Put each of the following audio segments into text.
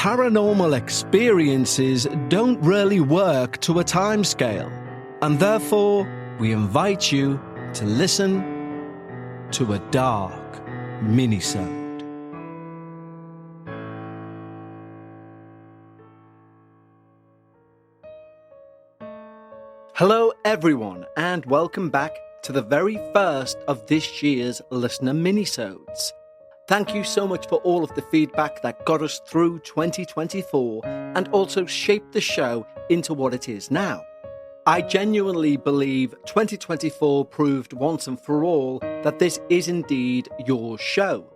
paranormal experiences don't really work to a timescale, and therefore we invite you to listen to a Dark Minisode. Hello everyone, and welcome back to the very first of this year's listener minisodes. Thank you so much for all of the feedback that got us through 2024 and also shaped the show into what it is now. I genuinely believe 2024 proved once and for all that this is indeed your show.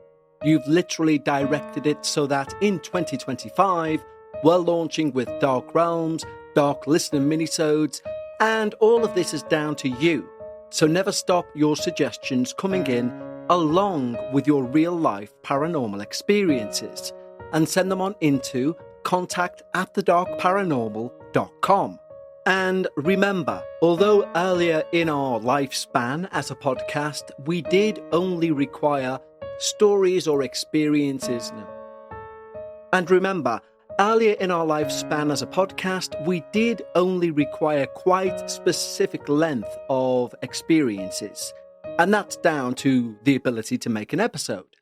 You've literally directed it so that in 2025, we're launching with Dark Realms, Dark Listener Minisodes, and all of this is down to you. So never stop your suggestions coming in along with your real-life paranormal experiences and send them on into contact@thedarkparanormal.com. And remember, although earlier in our lifespan as a podcast, we did only require stories or experiences. And remember, earlier in our lifespan as a podcast, we did only require quite specific length of experiences. And that's down to the ability to make an episode.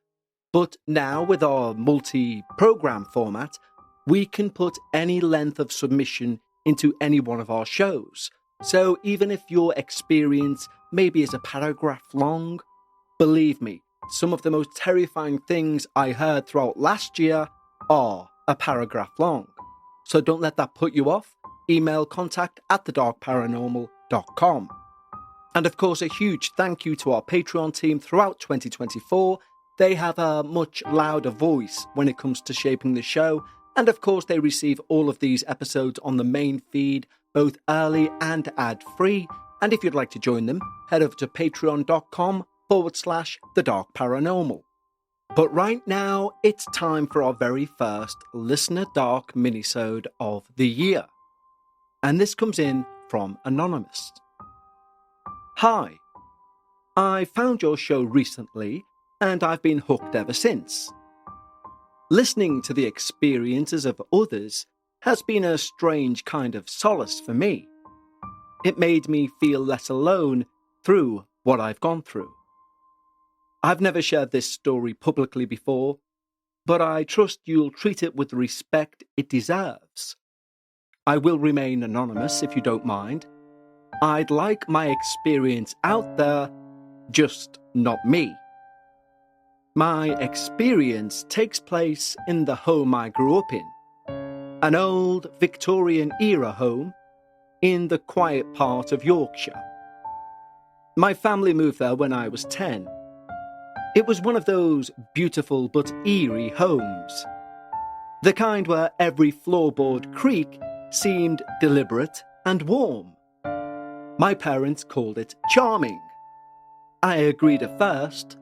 But now with our multi-program format, we can put any length of submission into any one of our shows. So even if your experience maybe is a paragraph long, believe me, some of the most terrifying things I heard throughout last year are a paragraph long. So don't let that put you off. Email contact@thedarkparanormal.com. And of course, a huge thank you to our Patreon team throughout 2024. They have a much louder voice when it comes to shaping the show. And of course, they receive all of these episodes on the main feed, both early and ad-free. And if you'd like to join them, head over to patreon.com/thedarkparanormal. But right now, it's time for our very first Listener Dark Minisode of the year. And this comes in from Anonymous. Hi, I found your show recently, and I've been hooked ever since. Listening to the experiences of others has been a strange kind of solace for me. It made me feel less alone through what I've gone through. I've never shared this story publicly before, but I trust you'll treat it with the respect it deserves. I will remain anonymous if you don't mind. I'd like my experience out there, just not me. My experience takes place in the home I grew up in, an old Victorian era home in the quiet part of Yorkshire. My family moved there when I was 10. It was one of those beautiful but eerie homes, the kind where every floorboard creak seemed deliberate and warm. My parents called it charming. I agreed at first,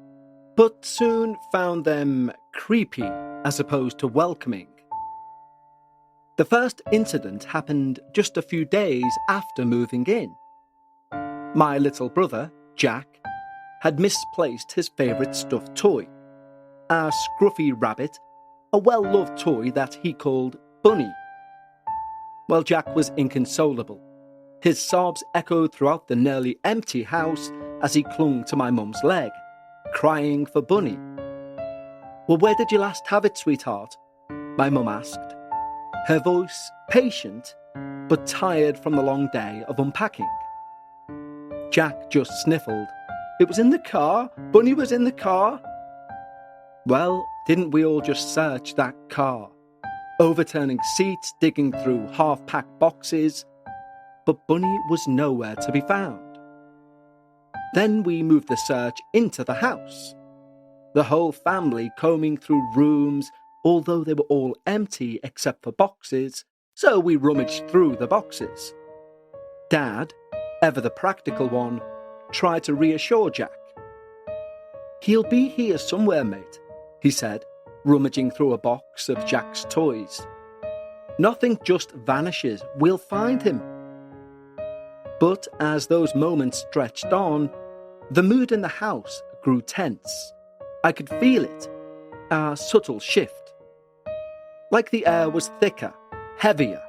but soon found them creepy as opposed to welcoming. The first incident happened just a few days after moving in. My little brother, Jack, had misplaced his favourite stuffed toy, a scruffy rabbit, a well-loved toy that he called Bunny. Well, Jack was inconsolable. His sobs echoed throughout the nearly empty house as he clung to my mum's leg, crying for Bunny. "Well, where did you last have it, sweetheart?" my mum asked, her voice patient but tired from the long day of unpacking. Jack just sniffled. "It was in the car. Bunny was in the car." Well, didn't we all just search that car, overturning seats, digging through half-packed boxes, but Bunny was nowhere to be found. Then we moved the search into the house, the whole family combing through rooms, although they were all empty except for boxes, so we rummaged through the boxes. Dad, ever the practical one, tried to reassure Jack. "He'll be here somewhere, mate," he said, rummaging through a box of Jack's toys. "Nothing just vanishes. We'll find him." But as those moments stretched on, the mood in the house grew tense. I could feel it, a subtle shift. like the air was thicker, heavier.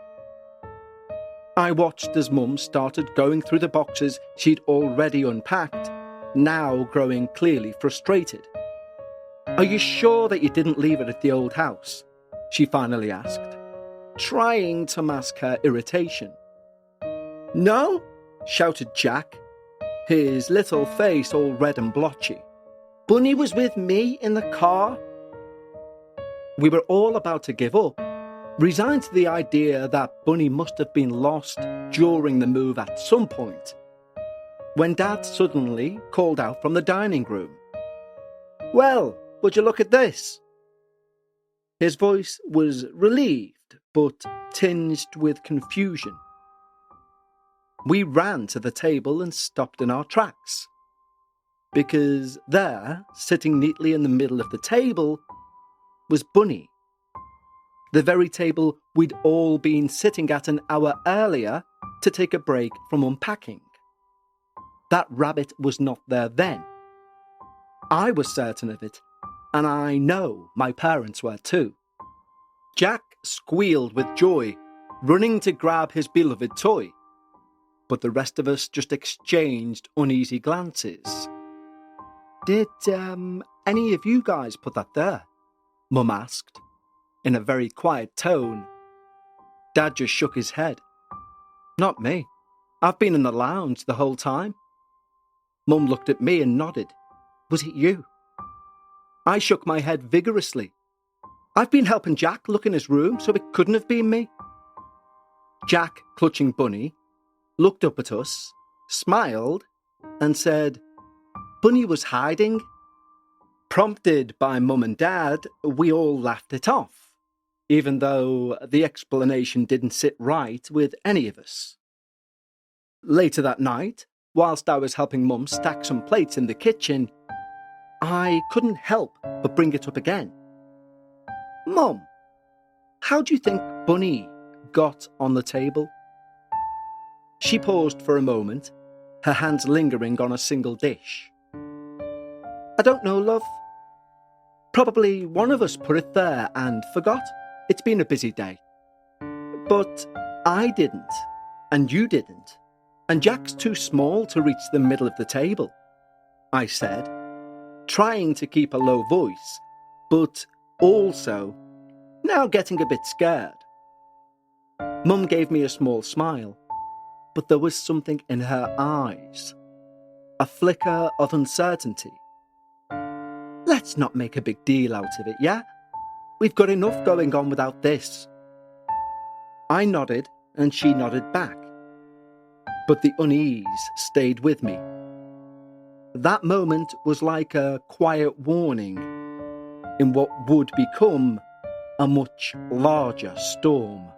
I watched as Mum started going through the boxes she'd already unpacked, now growing clearly frustrated. "Are you sure that you didn't leave it at the old house?" she finally asked, trying to mask her irritation. "No," shouted Jack, his little face all red and blotchy. "Bunny was with me in the car." We were all about to give up, resigned to the idea that Bunny must have been lost during the move at some point, when Dad suddenly called out from the dining room, "Well, would you look at this?" His voice was relieved, but tinged with confusion. We ran to the table and stopped in our tracks, because there, sitting neatly in the middle of the table, was Bunny. The very table we'd all been sitting at an hour earlier to take a break from unpacking. That rabbit was not there then. I was certain of it, and I know my parents were too. Jack squealed with joy, running to grab his beloved toy, but the rest of us just exchanged uneasy glances. "Did any of you guys put that there?" Mum asked, in a very quiet tone. Dad just shook his head. "Not me. I've been in the lounge the whole time." Mum looked at me and nodded. "Was it you?" I shook my head vigorously. "I've been helping Jack look in his room, so it couldn't have been me." Jack, clutching Bunny, looked up at us, smiled, and said, "Bunny was hiding." Prompted by Mum and Dad, we all laughed it off, even though the explanation didn't sit right with any of us. Later that night, whilst I was helping Mum stack some plates in the kitchen, I couldn't help but bring it up again. "Mum, how do you think Bunny got on the table?" She paused for a moment, her hands lingering on a single dish. "I don't know, love. Probably one of us put it there and forgot. It's been a busy day. But I didn't, and you didn't, and Jack's too small to reach the middle of the table," I said, trying to keep a low voice, but also now getting a bit scared. Mum gave me a small smile, but there was something in her eyes, a flicker of uncertainty. "Let's not make a big deal out of it, yeah? We've got enough going on without this." I nodded and she nodded back, but the unease stayed with me. That moment was like a quiet warning in what would become a much larger storm.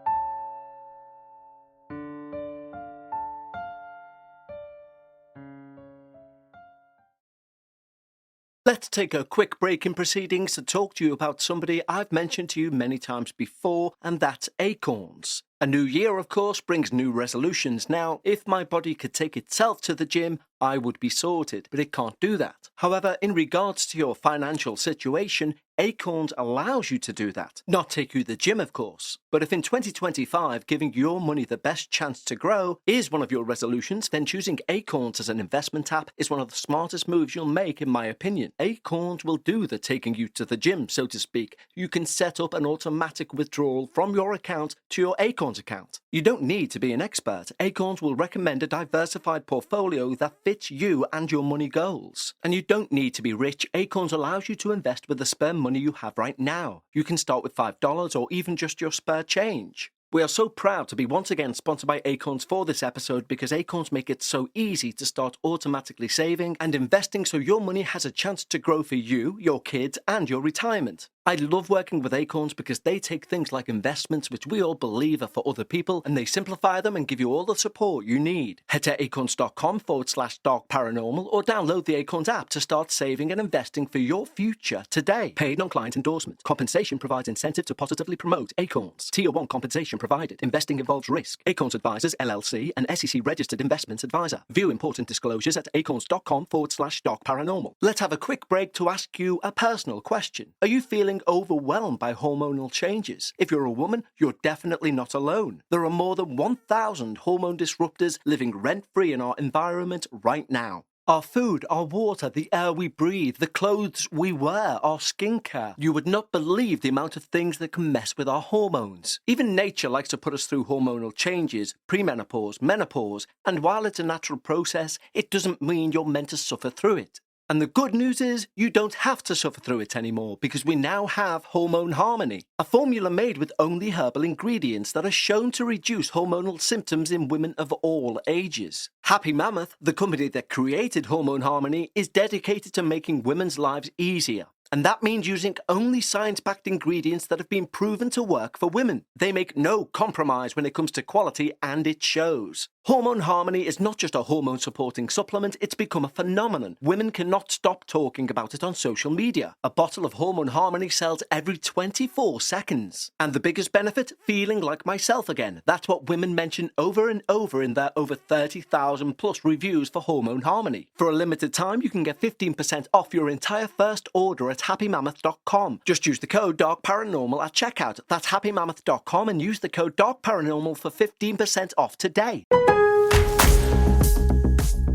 Let's take a quick break in proceedings to talk to you about somebody I've mentioned to you many times before, and that's acorns. A new year, of course, brings new resolutions. Now, if my body could take itself to the gym, I would be sorted, but it can't do that. However, in regards to your financial situation, Acorns allows you to do that. Not take you to the gym, of course, but if in 2025 giving your money the best chance to grow is one of your resolutions, then choosing Acorns as an investment app is one of the smartest moves you'll make, in my opinion. Acorns will do the taking you to the gym, so to speak. You can set up an automatic withdrawal from your account to your Acorns account. You don't need to be an expert. Acorns will recommend a diversified portfolio that fits you and your money goals. And you don't need to be rich. Acorns allows you to invest with the spare money you have right now. You can start with $5 or even just your spare change. We are so proud to be once again sponsored by Acorns for this episode, because Acorns make it so easy to start automatically saving and investing so your money has a chance to grow for you, your kids, and your retirement. I love working with Acorns because they take things like investments, which we all believe are for other people, and they simplify them and give you all the support you need. Head to acorns.com/darkparanormal or download the Acorns app to start saving and investing for your future today. Paid non-client endorsement. Compensation provides incentive to positively promote Acorns. Tier 1 compensation provided. Investing involves risk. Acorns Advisors, LLC, an SEC registered investment advisor. View important disclosures at acorns.com/darkparanormal. Let's have a quick break to ask you a personal question. Are you feeling feeling overwhelmed by hormonal changes. If you're a woman, you're definitely not alone. There are more than 1,000 hormone disruptors living rent-free in our environment right now. Our food, our water, the air we breathe, the clothes we wear, our skincare. You would not believe the amount of things that can mess with our hormones. Even nature likes to put us through hormonal changes, premenopause, menopause, and while it's a natural process, it doesn't mean you're meant to suffer through it. And the good news is, you don't have to suffer through it anymore because we now have Hormone Harmony, a formula made with only herbal ingredients that are shown to reduce hormonal symptoms in women of all ages. Happy Mammoth, the company that created Hormone Harmony, is dedicated to making women's lives easier. And that means using only science-backed ingredients that have been proven to work for women. They make no compromise when it comes to quality, and it shows. Hormone Harmony is not just a hormone-supporting supplement, it's become a phenomenon. Women cannot stop talking about it on social media. A bottle of Hormone Harmony sells every 24 seconds. And the biggest benefit? Feeling like myself again. That's what women mention over and over in their over 30,000 plus reviews for Hormone Harmony. For a limited time, you can get 15% off your entire first order at happymammoth.com. Just use the code DARKParanormal at checkout. That's happymammoth.com and use the code DARKParanormal for 15% off today.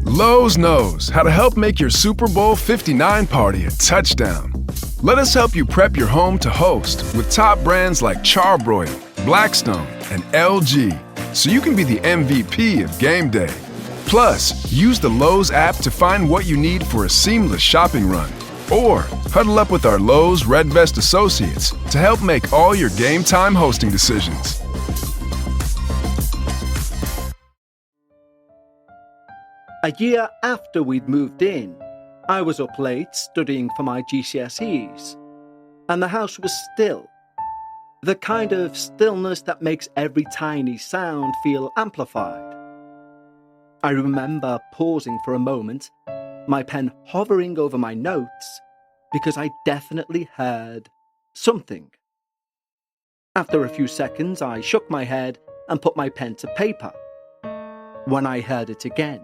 Lowe's knows how to help make your Super Bowl 59 party a touchdown. Let us help you prep your home to host with top brands like Charbroil, Blackstone, and LG, so you can be the MVP of game day. Plus, use the Lowe's app to find what you need for a seamless shopping run. Or huddle up with our Lowe's Red Vest associates to help make all your game time hosting decisions. A year after we'd moved in, I was up late studying for my GCSEs, and the house was still. The kind of stillness that makes every tiny sound feel amplified. I remember pausing for a moment, my pen hovering over my notes, because I definitely heard something. After a few seconds, I shook my head and put my pen to paper. When I heard it again,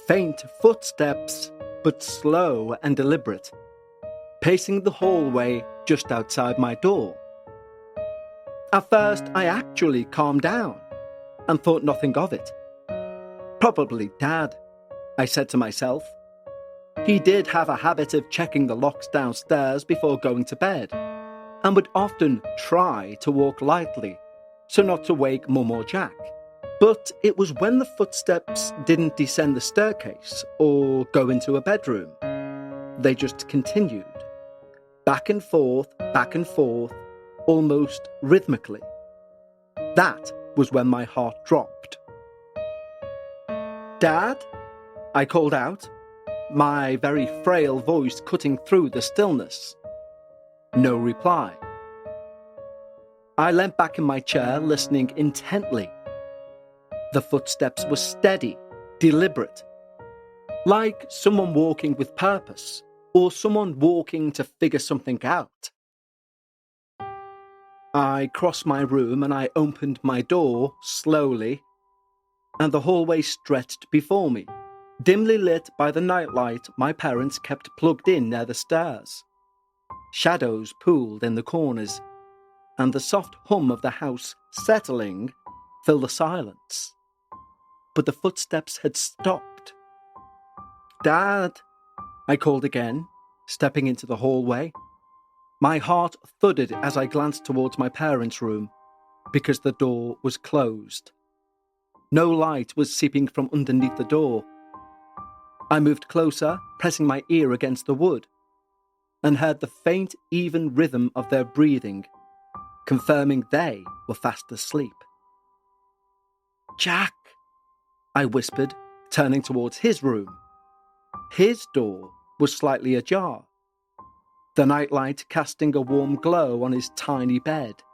faint footsteps, but slow and deliberate, pacing the hallway just outside my door. At first, I actually calmed down and thought nothing of it. Probably Dad, I said to myself. He did have a habit of checking the locks downstairs before going to bed, and would often try to walk lightly so not to wake Mum or Jack. But it was when the footsteps didn't descend the staircase or go into a bedroom. They just continued, back and forth, almost rhythmically. That was when my heart dropped. "Dad?" I called out, my very frail voice cutting through the stillness. No reply. I leant back in my chair, listening intently. The footsteps were steady, deliberate, like someone walking with purpose, or someone walking to figure something out. I crossed my room and I opened my door slowly, and the hallway stretched before me, dimly lit by the nightlight my parents kept plugged in near the stairs. Shadows pooled in the corners, and the soft hum of the house settling filled the silence. But the footsteps had stopped. "Dad," I called again, stepping into the hallway. My heart thudded as I glanced towards my parents' room, because the door was closed. No light was seeping from underneath the door. I moved closer, pressing my ear against the wood, and heard the faint, even rhythm of their breathing, confirming they were fast asleep. "Jack," I whispered, turning towards his room. His door was slightly ajar, the nightlight casting a warm glow on his tiny bed.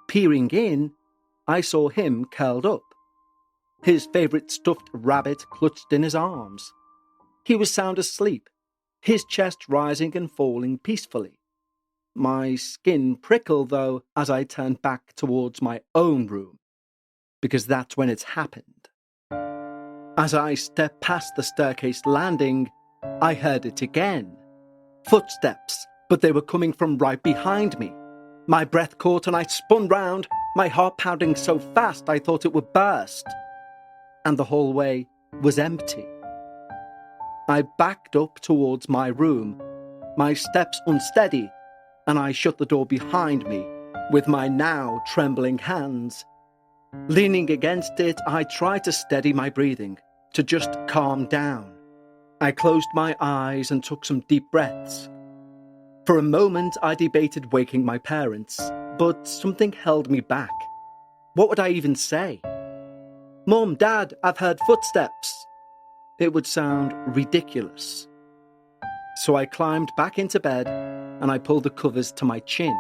Peering in, I saw him curled up, his favourite stuffed rabbit clutched in his arms. He was sound asleep, his chest rising and falling peacefully. My skin prickled, though, as I turned back towards my own room, because that's when it happened. As I stepped past the staircase landing, I heard it again. Footsteps, but they were coming from right behind me. My breath caught and I spun round, my heart pounding so fast I thought it would burst. And the hallway was empty. I backed up towards my room, my steps unsteady, and I shut the door behind me with my now trembling hands. Leaning against it, I tried to steady my breathing, to just calm down. I closed my eyes and took some deep breaths. For a moment, I debated waking my parents, but something held me back. What would I even say? "Mum, Dad, I've heard footsteps." It would sound ridiculous. So I climbed back into bed and I pulled the covers to my chin.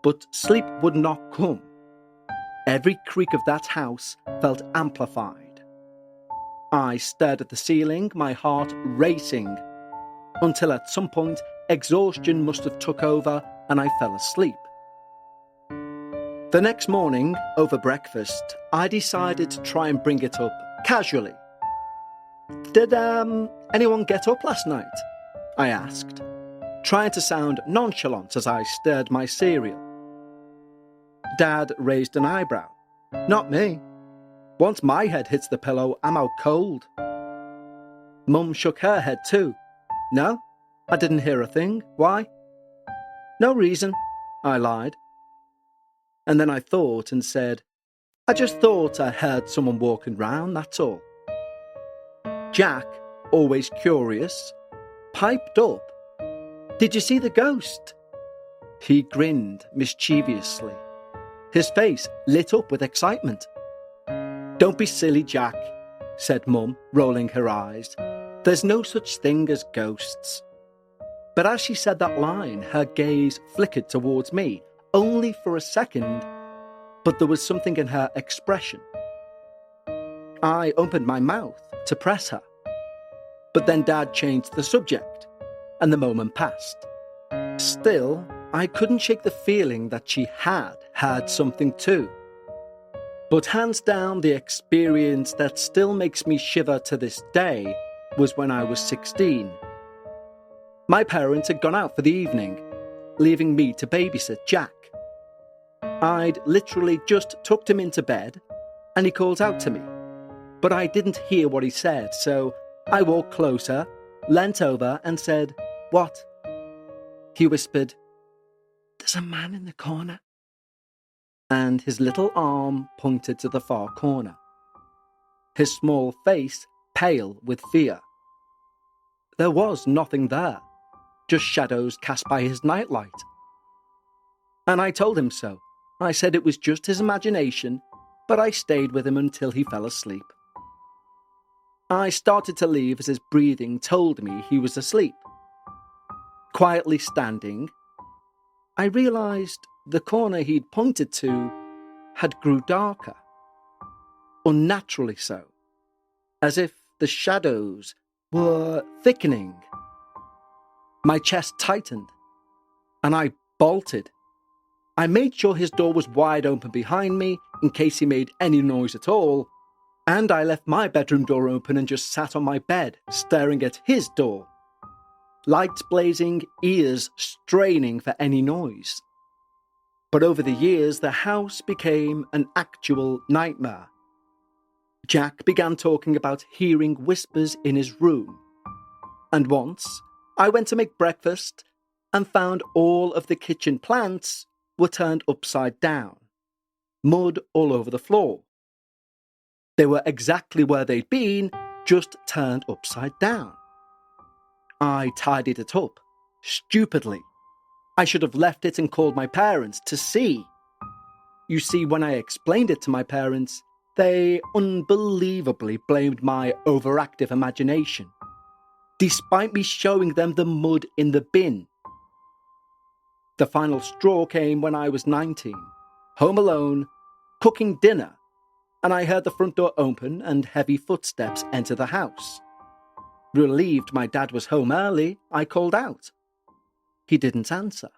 But sleep would not come. Every creak of that house felt amplified. I stared at the ceiling, my heart racing, until at some point exhaustion must have took over and I fell asleep. The next morning, over breakfast, I decided to try and bring it up casually. "Did anyone get up last night?" I asked, trying to sound nonchalant as I stirred my cereal. Dad raised an eyebrow. "Not me. Once my head hits the pillow, I'm out cold." Mum shook her head too. "No, I didn't hear a thing. Why?" "No reason," I lied. And then I thought and said, "I just thought I heard someone walking round, that's all." Jack, always curious, piped up, "Did you see the ghost?" He grinned mischievously. His face lit up with excitement. "Don't be silly, Jack," said Mum, rolling her eyes. "There's no such thing as ghosts." But as she said that line, her gaze flickered towards me, only for a second, but there was something in her expression. I opened my mouth to press her, but then Dad changed the subject, and the moment passed. Still, I couldn't shake the feeling that she had heard something too. But hands down, the experience that still makes me shiver to this day was when I was 16. My parents had gone out for the evening, leaving me to babysit Jack. I'd literally just tucked him into bed, and he called out to me. But I didn't hear what he said, so I walked closer, leant over, and said, "What?" He whispered, "There's a man in the corner." And his little arm pointed to the far corner. His small face pale with fear. There was nothing there, just shadows cast by his nightlight. And I told him so. I said it was just his imagination, but I stayed with him until he fell asleep. I started to leave as his breathing told me he was asleep. Quietly standing, I realised the corner he'd pointed to had grew darker. Unnaturally so, as if the shadows were thickening. My chest tightened, and I bolted. I made sure his door was wide open behind me in case he made any noise at all, and I left my bedroom door open and just sat on my bed, staring at his door. Lights blazing, ears straining for any noise. But over the years, the house became an actual nightmare. Jack began talking about hearing whispers in his room. And once, I went to make breakfast and found all of the kitchen plants were turned upside down. Mud all over the floor. They were exactly where they'd been, just turned upside down. I tidied it up, stupidly. I should have left it and called my parents to see. You see, when I explained it to my parents, they unbelievably blamed my overactive imagination, despite me showing them the mud in the bin. The final straw came when I was 19, home alone, cooking dinner, and I heard the front door open and heavy footsteps enter the house. Relieved my dad was home early, I called out. He didn't answer.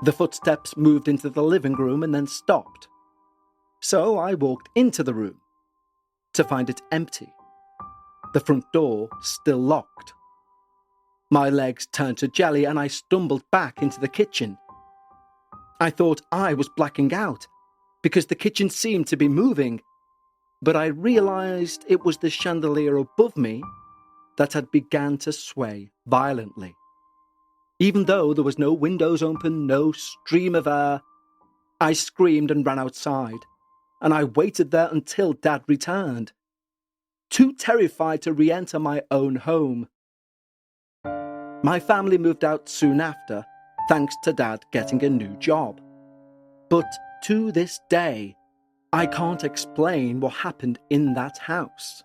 The footsteps moved into the living room and then stopped. So I walked into the room, to find it empty. The front door still locked. My legs turned to jelly and I stumbled back into the kitchen. I thought I was blacking out because the kitchen seemed to be moving, but I realized it was the chandelier above me that had begun to sway violently. Even though there was no windows open, no stream of air, I screamed and ran outside, and I waited there until Dad returned, too terrified to re-enter my own home. My family moved out soon after, thanks to Dad getting a new job. But to this day, I can't explain what happened in that house.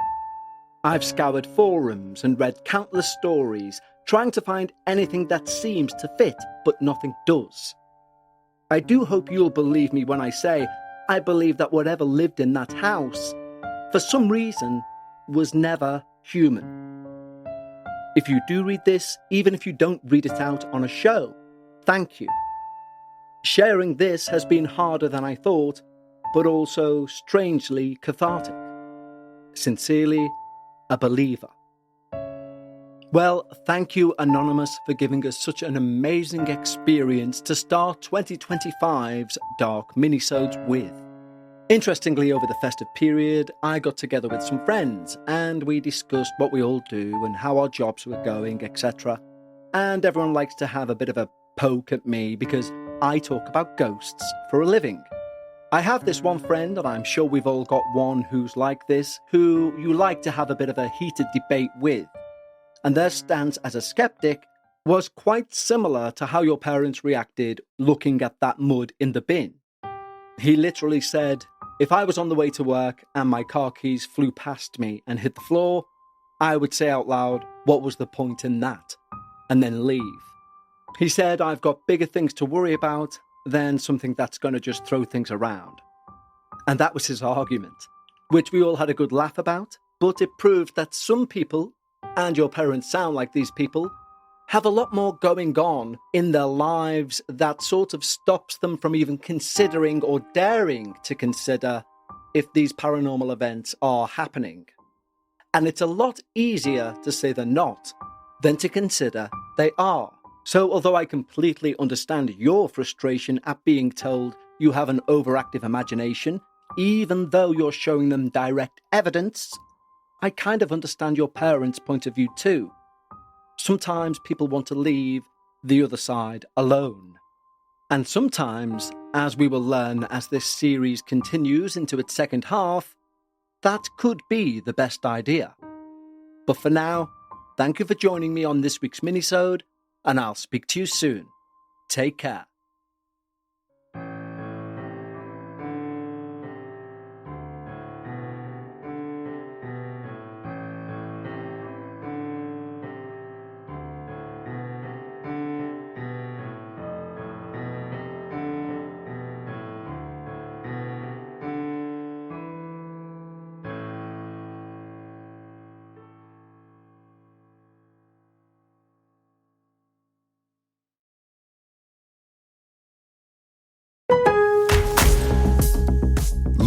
I've scoured forums and read countless stories, trying to find anything that seems to fit, but nothing does. I do hope you'll believe me when I say I believe that whatever lived in that house, for some reason, was never human. If you do read this, even if you don't read it out on a show, thank you. Sharing this has been harder than I thought, but also strangely cathartic. Sincerely, a believer. Well, thank you, Anonymous, for giving us such an amazing experience to start 2025's Dark Minisodes with. Interestingly, over the festive period, I got together with some friends and we discussed what we all do and how our jobs were going, etc. And everyone likes to have a bit of a poke at me because I talk about ghosts for a living. I have this one friend, and I'm sure we've all got one who's like this, who you like to have a bit of a heated debate with. And their stance as a skeptic was quite similar to how your parents reacted looking at that mud in the bin. He literally said, if I was on the way to work and my car keys flew past me and hit the floor, I would say out loud, what was the point in that? And then leave. He said, I've got bigger things to worry about than something that's going to just throw things around. And that was his argument, which we all had a good laugh about, but it proved that some people, and your parents sound like these people, have a lot more going on in their lives that sort of stops them from even considering or daring to consider if these paranormal events are happening. And it's a lot easier to say they're not than to consider they are. So although I completely understand your frustration at being told you have an overactive imagination, even though you're showing them direct evidence, I kind of understand your parents' point of view too. Sometimes people want to leave the other side alone. And sometimes, as we will learn as this series continues into its second half, that could be the best idea. But for now, thank you for joining me on this week's minisode, and I'll speak to you soon. Take care.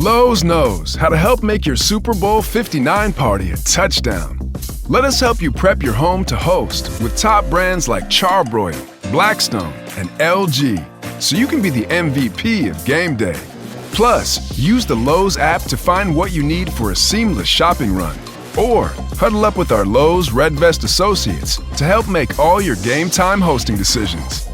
Lowe's knows how to help make your Super Bowl 59 party a touchdown. Let us help you prep your home to host with top brands like Charbroil, Blackstone, and LG, so you can be the MVP of game day. Plus, use the Lowe's app to find what you need for a seamless shopping run. Or huddle up with our Lowe's Red Vest associates to help make all your game time hosting decisions.